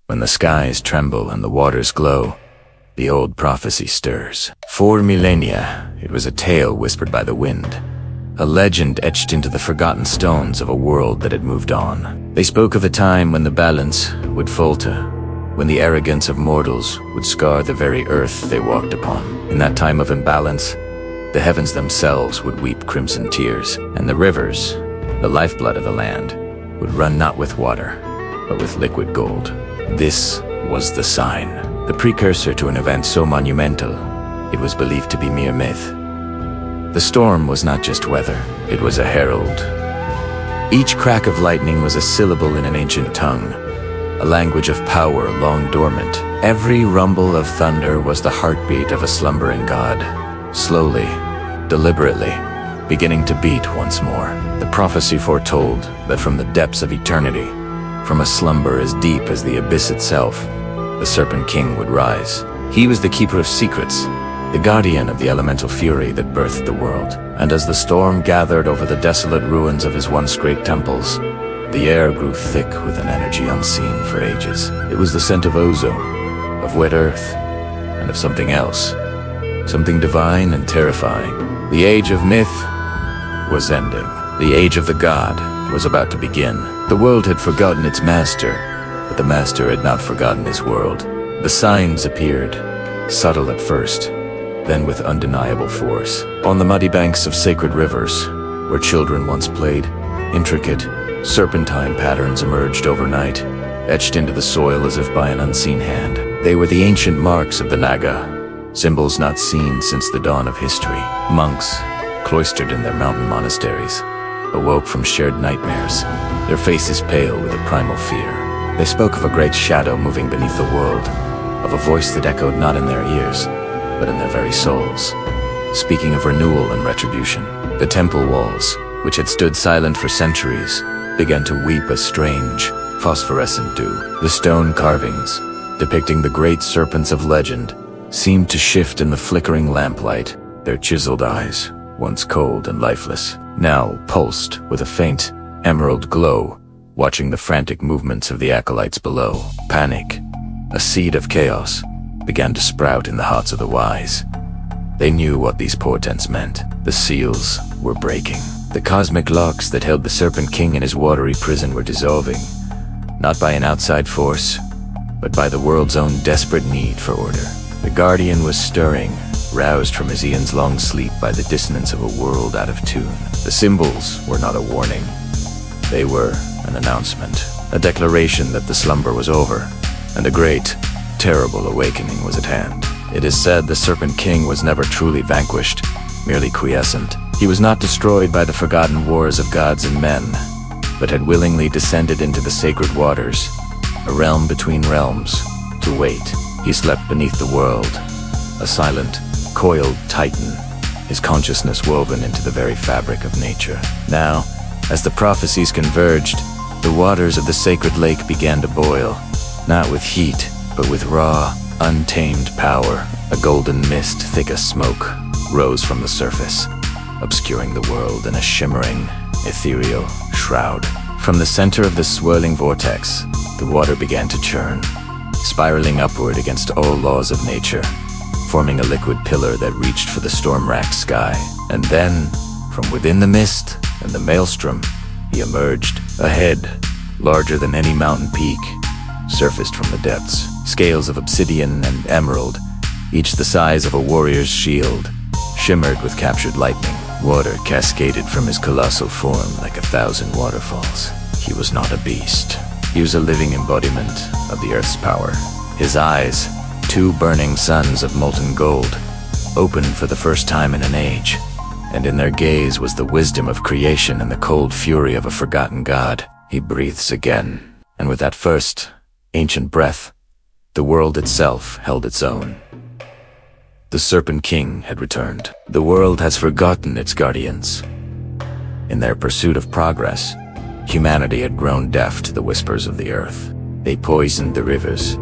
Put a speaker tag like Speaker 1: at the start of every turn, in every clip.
Speaker 1: When the skies tremble and the waters glow, the old prophecy stirs. For millennia, it was a tale whispered by the wind, a legend etched into the forgotten stones of a world that had moved on. They spoke of a time when the balance would falter, when the arrogance of mortals would scar the very earth they walked upon. In that time of imbalance, the heavens themselves would weep crimson tears, and the rivers, the lifeblood of the land, would run not with water, but with liquid gold. This was the sign, the precursor to an event so monumental, it was believed to be mere myth. The storm was not just weather, it was a herald. Each crack of lightning was a syllable in an ancient tongue, a language of power long dormant. Every rumble of thunder was the heartbeat of a slumbering god, slowly, deliberately, beginning to beat once more. The prophecy foretold that from the depths of eternity, from a slumber as deep as the abyss itself, the Serpent King would rise. He was the keeper of secrets, the guardian of the elemental fury that birthed the world. And as the storm gathered over the desolate ruins of his once great temples, the air grew thick with an energy unseen for ages. It was the scent of Ozo, of wet earth, and of something else, something divine and terrifying. The age of myth was ending. The age of the god was about to begin. The world had forgotten its master, but the master had not forgotten his world. The signs appeared, subtle at first, then with undeniable force. On the muddy banks of sacred rivers, where children once played, intricate, serpentine patterns emerged overnight, etched into the soil as if by an unseen hand. They were the ancient marks of the Naga, symbols not seen since the dawn of history. Monks, cloistered in their mountain monasteries, awoke from shared nightmares, their faces pale with a primal fear. They spoke of a great shadow moving beneath the world, of a voice that echoed not in their ears, but in their very souls, speaking of renewal and retribution. The temple walls, which had stood silent for centuries, began to weep a strange, phosphorescent dew. The stone carvings, depicting the great serpents of legend, seemed to shift in the flickering lamplight, their chiseled eyes, once cold and lifeless, now pulsed with a faint, emerald glow, watching the frantic movements of the acolytes below. Panic, a seed of chaos, began to sprout in the hearts of the wise. They knew what these portents meant. The seals were breaking. The cosmic locks that held the Serpent King in his watery prison were dissolving, not by an outside force, but by the world's own desperate need for order. The Guardian was stirring, roused from his eon's long sleep by the dissonance of a world out of tune. The symbols were not a warning. They were an announcement, a declaration that the slumber was over, and a great, terrible awakening was at hand. It is said the Serpent King was never truly vanquished, merely quiescent. He was not destroyed by the forgotten wars of gods and men, but had willingly descended into the sacred waters, a realm between realms, to wait. He slept beneath the world, a silent, coiled titan, his consciousness woven into the very fabric of nature. Now, as the prophecies converged, the waters of the sacred lake began to boil, not with heat, but with raw, untamed power. A golden mist thick as smoke rose from the surface, obscuring the world in a shimmering, ethereal shroud. From the center of the swirling vortex, the water began to churn, spiraling upward against all laws of nature, forming a liquid pillar that reached for the storm-racked sky. And then, from within the mist and the maelstrom, he emerged. A head, larger than any mountain peak, surfaced from the depths. Scales of obsidian and emerald, each the size of a warrior's shield, shimmered with captured lightning. Water cascaded from his colossal form like 1,000 waterfalls. He was not a beast. He was a living embodiment of the earth's power. His eyes, two burning suns of molten gold, opened for the first time in an age, and in their gaze was the wisdom of creation and the cold fury of a forgotten god. He breathes again, and with that first, ancient breath, the world itself held its own. The Serpent King had returned. The world has forgotten its guardians. In their pursuit of progress, humanity had grown deaf to the whispers of the earth. They poisoned the rivers,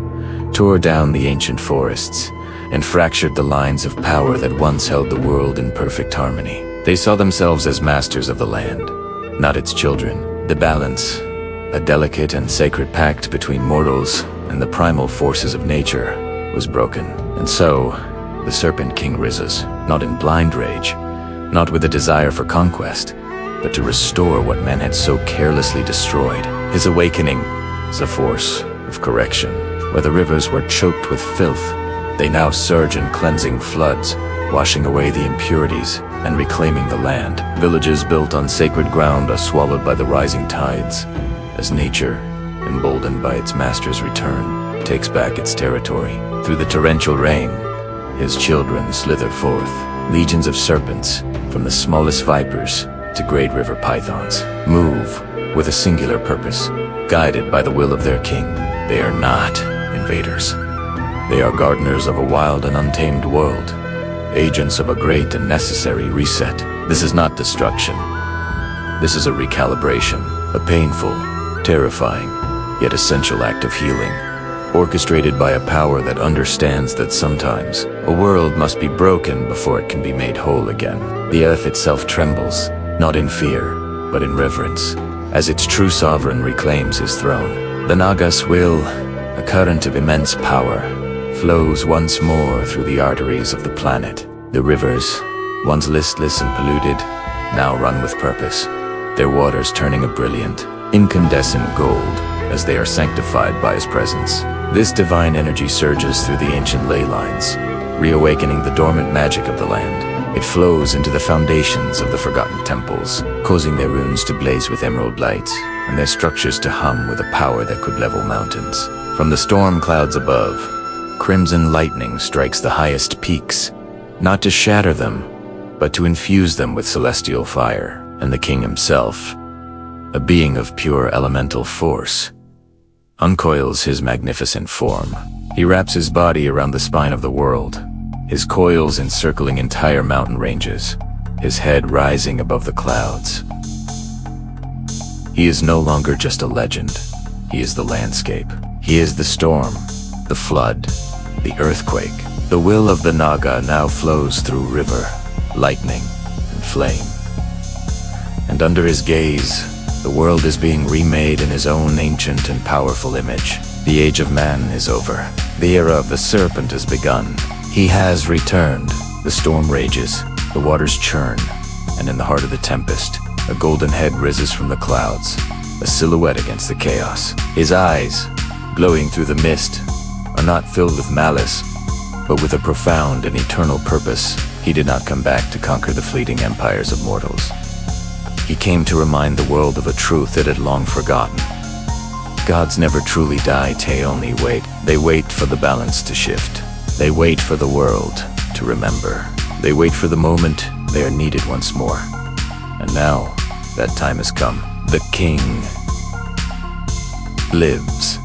Speaker 1: tore down the ancient forests, and fractured the lines of power that once held the world in perfect harmony. They saw themselves as masters of the land, not its children. The balance, a delicate and sacred pact between mortals, and the primal forces of nature was broken. And so, the Serpent King rises, not in blind rage, not with a desire for conquest, but to restore what men had so carelessly destroyed. His awakening is a force of correction. Where the rivers were choked with filth, they now surge in cleansing floods, washing away the impurities and reclaiming the land. Villages built on sacred ground are swallowed by the rising tides, as nature, emboldened by its master's return, takes back its territory. Through the torrential rain, his children slither forth, legions of serpents, from the smallest vipers to great river pythons, move with a singular purpose, guided by the will of their king. They are not invaders. They are gardeners of a wild and untamed world, agents of a great and necessary reset. This is not destruction. This is a recalibration, a painful, terrifying, yet essential act of healing, orchestrated by a power that understands that sometimes a world must be broken before it can be made whole again. The earth itself trembles, not in fear, but in reverence, as its true sovereign reclaims his throne. The Naga's will, a current of immense power, flows once more through the arteries of the planet. The rivers, once listless and polluted, now run with purpose, their waters turning a brilliant, incandescent gold as they are sanctified by his presence. This divine energy surges through the ancient ley lines, reawakening the dormant magic of the land. It flows into the foundations of the forgotten temples, causing their runes to blaze with emerald light, and their structures to hum with a power that could level mountains. From the storm clouds above, crimson lightning strikes the highest peaks, not to shatter them, but to infuse them with celestial fire. And the king himself, a being of pure elemental force, uncoils his magnificent form. He wraps his body around the spine of the world, his coils encircling entire mountain ranges, his head rising above the clouds. He is no longer just a legend. He is the landscape. He is the storm, the flood, the earthquake. The will of the Naga now flows through river, lightning, and flame. And under his gaze, the world is being remade in his own ancient and powerful image. The age of man is over. The era of the serpent has begun. He has returned. The storm rages, the waters churn, and in the heart of the tempest, a golden head rises from the clouds, a silhouette against the chaos. His eyes, glowing through the mist, are not filled with malice, but with a profound and eternal purpose. He did not come back to conquer the fleeting empires of mortals. He came to remind the world of a truth it had long forgotten. Gods never truly die, they only wait. They wait for the balance to shift. They wait for the world to remember. They wait for the moment they are needed once more. And now, that time has come. The king lives.